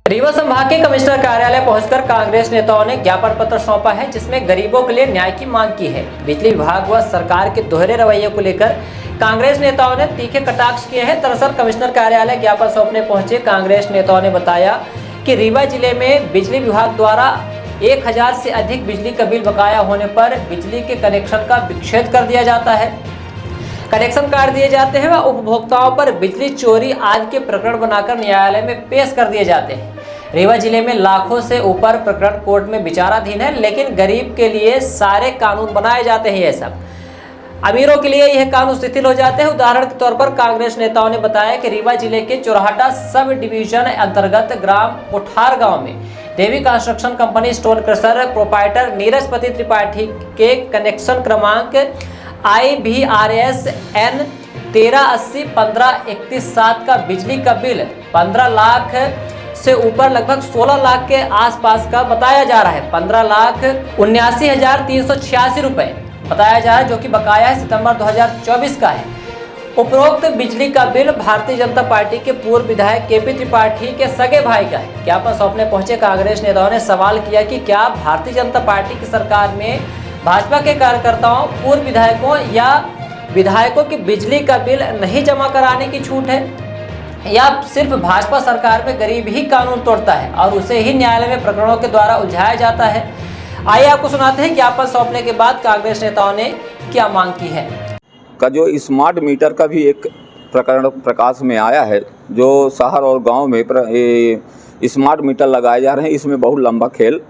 रीवा संभाग के कमिश्नर कार्यालय पहुंचकर कांग्रेस नेताओं ने ज्ञापन पत्र सौंपा है, जिसमें गरीबों के लिए न्याय की मांग की है। बिजली विभाग व सरकार के दोहरे रवैये को लेकर कांग्रेस नेताओं ने तीखे कटाक्ष किए हैं। दरअसल कमिश्नर कार्यालय ज्ञापन सौंपने पहुंचे कांग्रेस नेताओं ने बताया कि रीवा जिले में बिजली विभाग द्वारा 1000 से अधिक बिजली का बिल बकाया होने पर बिजली के कनेक्शन का विच्छेद कर दिया जाता है, कनेक्शन काट दिए जाते हैं व उपभोक्ताओं पर बिजली चोरी आदि के प्रकरण बनाकर न्यायालय में पेश कर दिए जाते हैं। रीवा जिले में लाखों से ऊपर प्रकरण कोर्ट में विचाराधीन है, लेकिन गरीब के लिए सारे कानून बनाए जाते हैं। ये सब अमीरों के लिए यह कानून शिथिल हो जाते हैं। उदाहरण के तौर पर कांग्रेस नेताओं ने बताया कि रीवा जिले के चोरहाटा सब डिवीजन अंतर्गत ग्राम कोठार गांव में Devi construction company stone crusher proprietor Neeraj पति त्रिपाठी के कनेक्शन क्रमांक IVRS N 1380-1531-7 का बिजली का बिल 15 लाख से ऊपर लगभग 16 लाख के आसपास का बताया जा रहा है। 15,79,386 रुपए बताया जा रहा है, जो कि बकाया है, सितंबर 2024 का है। उपरोक्त बिजली का बिल भारतीय जनता पार्टी के पूर्व विधायक KP त्रिपाठी के सगे भाई का है। ज्ञापन सौंपने पहुंचे कांग्रेस नेताओं ने सवाल किया कि क्या भारतीय जनता पार्टी की सरकार में भाजपा के कार्यकर्ताओं, पूर्व विधायकों या विधायकों की बिजली का बिल नहीं जमा कराने की छूट है, या सिर्फ भाजपा सरकार में गरीब ही कानून तोड़ता है और उसे ही न्यायालय में प्रकरणों के द्वारा उलझाया जाता है। आइए आपको सुनाते हैं ज्ञापन सौंपने के बाद कांग्रेस नेताओं ने क्या मांग की है। का जो स्मार्ट मीटर का भी एक प्रकरण प्रकाश में आया है, जो शहर और गांव में स्मार्ट मीटर लगाए जा रहे हैं, इसमें बहुत लंबा खेल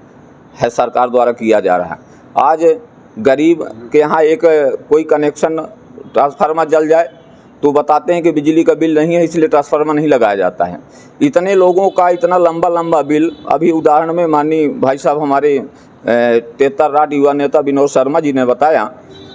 है सरकार द्वारा किया जा रहा है। आज गरीब के यहाँ एक कोई कनेक्शन ट्रांसफार्मर जल जाए तो बताते हैं कि बिजली का बिल नहीं है, इसलिए ट्रांसफार्मर नहीं लगाया जाता है। इतने लोगों का इतना लंबा बिल, अभी उदाहरण में माननीय भाई साहब हमारे तेतरराट युवा नेता विनोद शर्मा जी ने बताया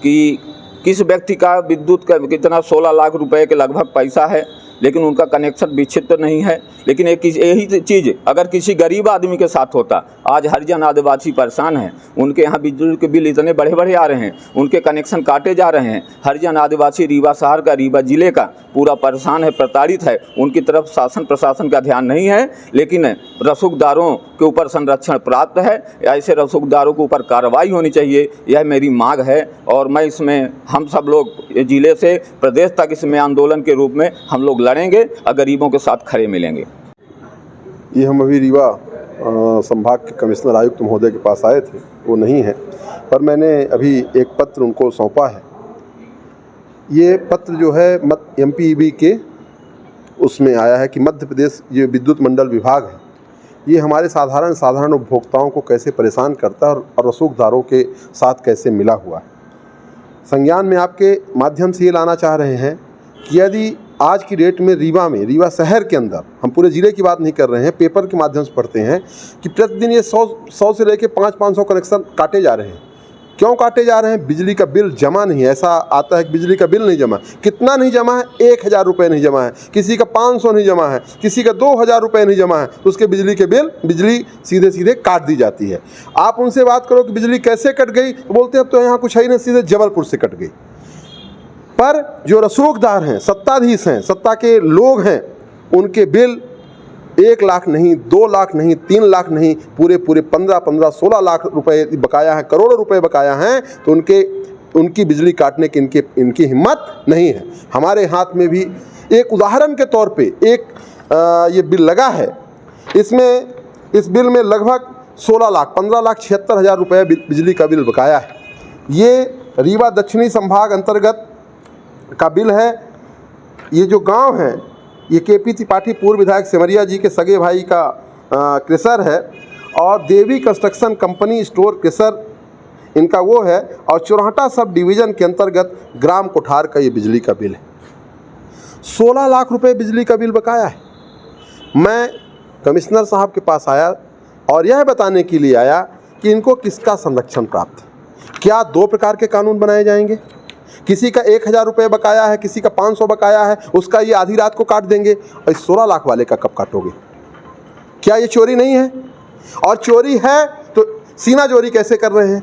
कि किस व्यक्ति का विद्युत का कितना 16 लाख रुपए के लगभग पैसा है, लेकिन उनका कनेक्शन विच्छेद तो नहीं है। लेकिन यही चीज़ अगर किसी गरीब आदमी के साथ होता, आज हरिजन आदिवासी परेशान हैं, उनके यहाँ बिजली के बिल इतने बड़े आ रहे हैं, उनके कनेक्शन काटे जा रहे हैं। हरिजन आदिवासी रीवा शहर का, रीवा जिले का पूरा परेशान है, प्रताड़ित है। उनकी तरफ शासन प्रशासन का ध्यान नहीं है, लेकिन रसूखदारों के ऊपर संरक्षण प्राप्त है। ऐसे रसूखदारों के ऊपर कार्रवाई होनी चाहिए, यह मेरी मांग है। और मैं इसमें हम सब लोग जिले से प्रदेश तक इसमें आंदोलन के रूप में हम लोग लड़ेंगे और गरीबों के साथ खड़े मिलेंगे। ये हम अभी रीवा संभाग के कमिश्नर आयुक्त महोदय के पास आए थे, वो नहीं है, पर मैंने अभी एक पत्र उनको सौंपा है। ये पत्र जो है MPEB के उसमें आया है कि मध्य प्रदेश ये विद्युत मंडल विभाग है, ये हमारे साधारण उपभोक्ताओं को कैसे परेशान करता है और रसूखदारों के साथ कैसे मिला हुआ है। संज्ञान में आपके माध्यम से ये लाना चाह रहे हैं कि यदि आज की डेट में रीवा शहर के अंदर, हम पूरे ज़िले की बात नहीं कर रहे हैं, पेपर के माध्यम से पढ़ते हैं कि प्रतिदिन ये 100 से लेकर 500 कनेक्शन काटे जा रहे हैं। क्यों काटे जा रहे हैं? बिजली का बिल जमा नहीं है। ऐसा आता है कि बिजली का बिल नहीं जमा। कितना नहीं जमा है? 1000 रुपये नहीं जमा है, किसी का 500 नहीं जमा है, किसी का 2000 रुपये नहीं जमा है, तो उसके बिजली के बिजली सीधे काट दी जाती है। आप उनसे बात करो कि बिजली कैसे कट गई, तो बोलते हैं अब तो यहाँ कुछ है ही नहीं, सीधे जबलपुर से कट गई। पर जो रसूखदार हैं, सत्ताधीश हैं, सत्ता के लोग हैं, उनके बिल 1 लाख नहीं, 2 लाख नहीं, 3 लाख नहीं, पूरे 15, 16 लाख रुपए बकाया है, करोड़ों रुपए बकाया हैं। तो उनकी बिजली काटने की इनकी हिम्मत नहीं है। हमारे हाथ में भी एक उदाहरण के तौर पे एक ये बिल लगा है। इस बिल में लगभग 15,76,000 रुपये बिजली का बिल बकाया है। ये रीवा दक्षिणी संभाग अंतर्गत का बिल है। ये जो गांव है, ये KP त्रिपाठी पूर्व विधायक सिमरिया जी के सगे भाई का क्रशर है, और देवी कंस्ट्रक्शन कंपनी स्टोर क्रशर इनका वो है, और चोरहाटा सब डिवीज़न के अंतर्गत ग्राम कोठार का ये बिजली का बिल है। 16 लाख रुपए बिजली का बिल बकाया है। मैं कमिश्नर साहब के पास आया और यह बताने के लिए आया कि इनको किसका संरक्षण प्राप्त है। क्या 2 प्रकार के कानून बनाए जाएंगे? किसी का 1000 रुपये बकाया है, किसी का 500 बकाया है, उसका ये आधी रात को काट देंगे, और इस 16 लाख वाले का कब काटोगे? क्या ये चोरी नहीं है? और चोरी है तो सीना चोरी कैसे कर रहे हैं?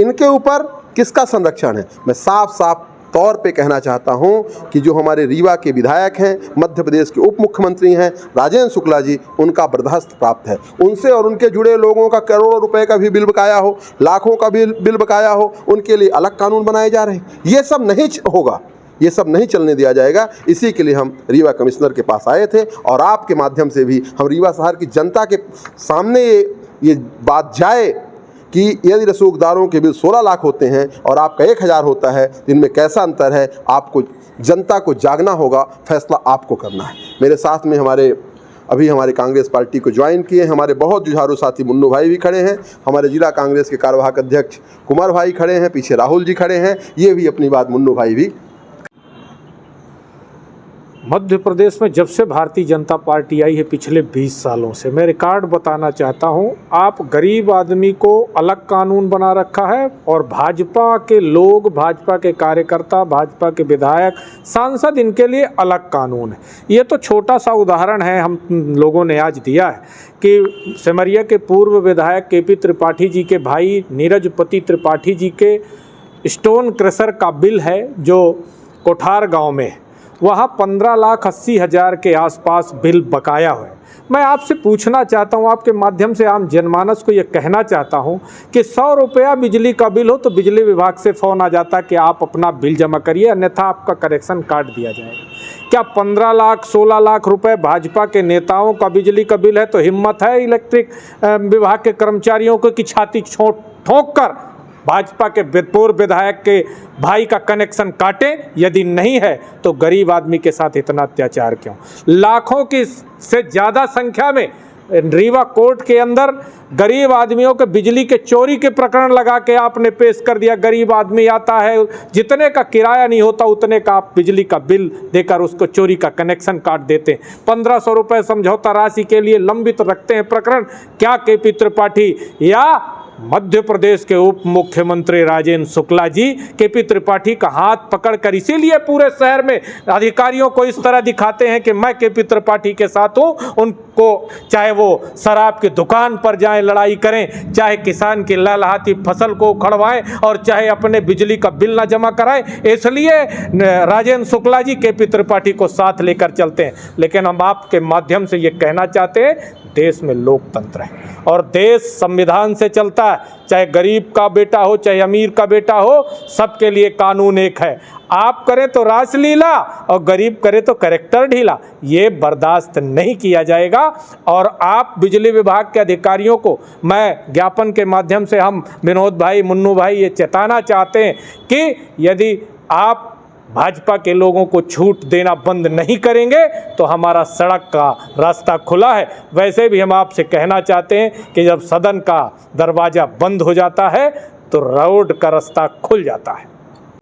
इनके ऊपर किसका संरक्षण है? मैं साफ तौर पे कहना चाहता हूं कि जो हमारे रीवा के विधायक हैं, मध्य प्रदेश के उप मुख्यमंत्री हैं राजेंद्र शुक्ला जी, उनका बर्दाश्त प्राप्त है। उनसे और उनके जुड़े लोगों का करोड़ों रुपए का भी बिल बकाया हो, लाखों का बिल बकाया हो, उनके लिए अलग कानून बनाए जा रहे हैं। ये सब नहीं होगा, ये सब नहीं चलने दिया जाएगा। इसी के लिए हम रीवा कमिश्नर के पास आए थे और आपके माध्यम से भी हम रीवा शहर की जनता के सामने ये बात जाए कि यदि रसूखदारों के बिल 16 लाख होते हैं और आपका 1000 होता है, तो इनमें कैसा अंतर है। आपको जनता को जागना होगा, फैसला आपको करना है। मेरे साथ में अभी हमारे कांग्रेस पार्टी को ज्वाइन किए हमारे बहुत जुझारू साथी मुन्नू भाई भी खड़े हैं, हमारे जिला कांग्रेस के कार्यवाहक अध्यक्ष कुमार भाई खड़े हैं, पीछे राहुल जी खड़े हैं। ये भी अपनी बात मुन्नू भाई भी। मध्य प्रदेश में जब से भारतीय जनता पार्टी आई है पिछले 20 सालों से, मैं रिकॉर्ड बताना चाहता हूं, आप गरीब आदमी को अलग कानून बना रखा है और भाजपा के लोग, भाजपा के कार्यकर्ता, भाजपा के विधायक, सांसद, इनके लिए अलग कानून है। ये तो छोटा सा उदाहरण है हम लोगों ने आज दिया है कि सिमरिया के पूर्व विधायक केपी त्रिपाठी जी के भाई नीरजपति त्रिपाठी जी के स्टोन क्रशर का बिल है जो कोठार गाँव में, वहाँ 15,80,000 के आसपास बिल बकाया हुए। मैं आपसे पूछना चाहता हूँ, आपके माध्यम से आम जनमानस को ये कहना चाहता हूँ कि 100 रुपया बिजली का बिल हो तो बिजली विभाग से फ़ोन आ जाता कि आप अपना बिल जमा करिए, अन्यथा आपका कनेक्शन काट दिया जाएगा। क्या 15 लाख 16 लाख रुपए भाजपा के नेताओं का बिजली का बिल है तो हिम्मत है इलेक्ट्रिक विभाग के कर्मचारियों को कि छाती ठोक कर भाजपा के पूर्व विधायक के भाई का कनेक्शन काटें? यदि नहीं है तो गरीब आदमी के साथ इतना अत्याचार क्यों? लाखों की से ज़्यादा संख्या में रीवा कोर्ट के अंदर गरीब आदमियों के बिजली के चोरी के प्रकरण लगा के आपने पेश कर दिया। गरीब आदमी आता है, जितने का किराया नहीं होता उतने का आप बिजली का बिल देकर उसको चोरी का कनेक्शन काट देते हैं। 1500 रुपये समझौता राशि के लिए लंबित रखते हैं प्रकरण। क्या केपी त्रिपाठी या मध्य प्रदेश के उप मुख्यमंत्री राजेंद्र शुक्ला जी केपी त्रिपाठी का हाथ पकड़कर इसीलिए पूरे शहर में अधिकारियों को इस तरह दिखाते हैं कि मैं केपी त्रिपाठी के साथ हूं? उनको चाहे वो शराब की दुकान पर जाएं, लड़ाई करें, चाहे किसान की लहलहाती फसल को उखड़वाएं और चाहे अपने बिजली का बिल ना जमा कराएं, इसलिए राजेंद्र शुक्ला जी केपी त्रिपाठी को साथ लेकर चलते हैं। लेकिन हम आपके माध्यम से ये कहना चाहते हैं, देश में लोकतंत्र है और देश संविधान से चलता है। चाहे गरीब का बेटा हो चाहे अमीर का बेटा हो, सबके लिए कानून एक है। आप करें तो रासलीला और गरीब करे तो कैरेक्टर ढीला, ये बर्दाश्त नहीं किया जाएगा। और आप बिजली विभाग के अधिकारियों को मैं ज्ञापन के माध्यम से हम विनोद भाई, मुन्नू भाई ये चेताना चाहते हैं कि यदि आप भाजपा के लोगों को छूट देना बंद नहीं करेंगे तो हमारा सड़क का रास्ता खुला है। वैसे भी हम आपसे कहना चाहते हैं कि जब सदन का दरवाज़ा बंद हो जाता है तो रोड का रास्ता खुल जाता है।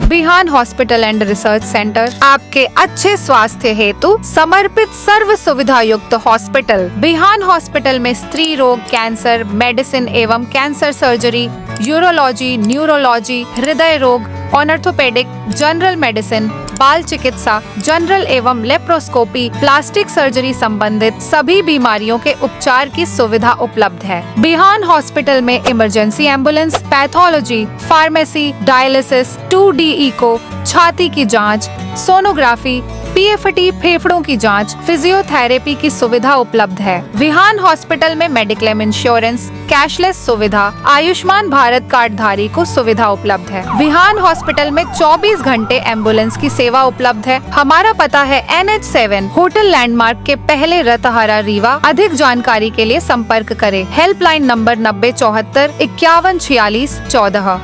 Bihan hospital and research centre आपके अच्छे स्वास्थ्य हेतु समर्पित सर्व सुविधा युक्त हॉस्पिटल। बिहान हॉस्पिटल में स्त्री रोग, कैंसर, मेडिसिन एवं कैंसर सर्जरी, यूरोलॉजी, न्यूरोलॉजी, हृदय रोग, ऑर्थोपेडिक, जनरल मेडिसिन, बाल चिकित्सा, जनरल एवं लेप्रोस्कोपी, प्लास्टिक सर्जरी संबंधित सभी बीमारियों के उपचार की सुविधा उपलब्ध है। बिहान हॉस्पिटल में emergency ambulance, pathology, pharmacy, dialysis, 2D echo, छाती की जांच, सोनोग्राफी, PFT फेफड़ों की जांच, फिजियोथेरेपी की सुविधा उपलब्ध है। विहान हॉस्पिटल में मेडिक्लेम इंश्योरेंस, कैशलेस सुविधा, आयुष्मान भारत कार्ड धारी को सुविधा उपलब्ध है। विहान हॉस्पिटल में 24 घंटे एम्बुलेंस की सेवा उपलब्ध है। हमारा पता है NH7 होटल लैंडमार्क के पहले रतहरा, रीवा। अधिक जानकारी के लिए संपर्क करें। Helpline number 9074 5146 14।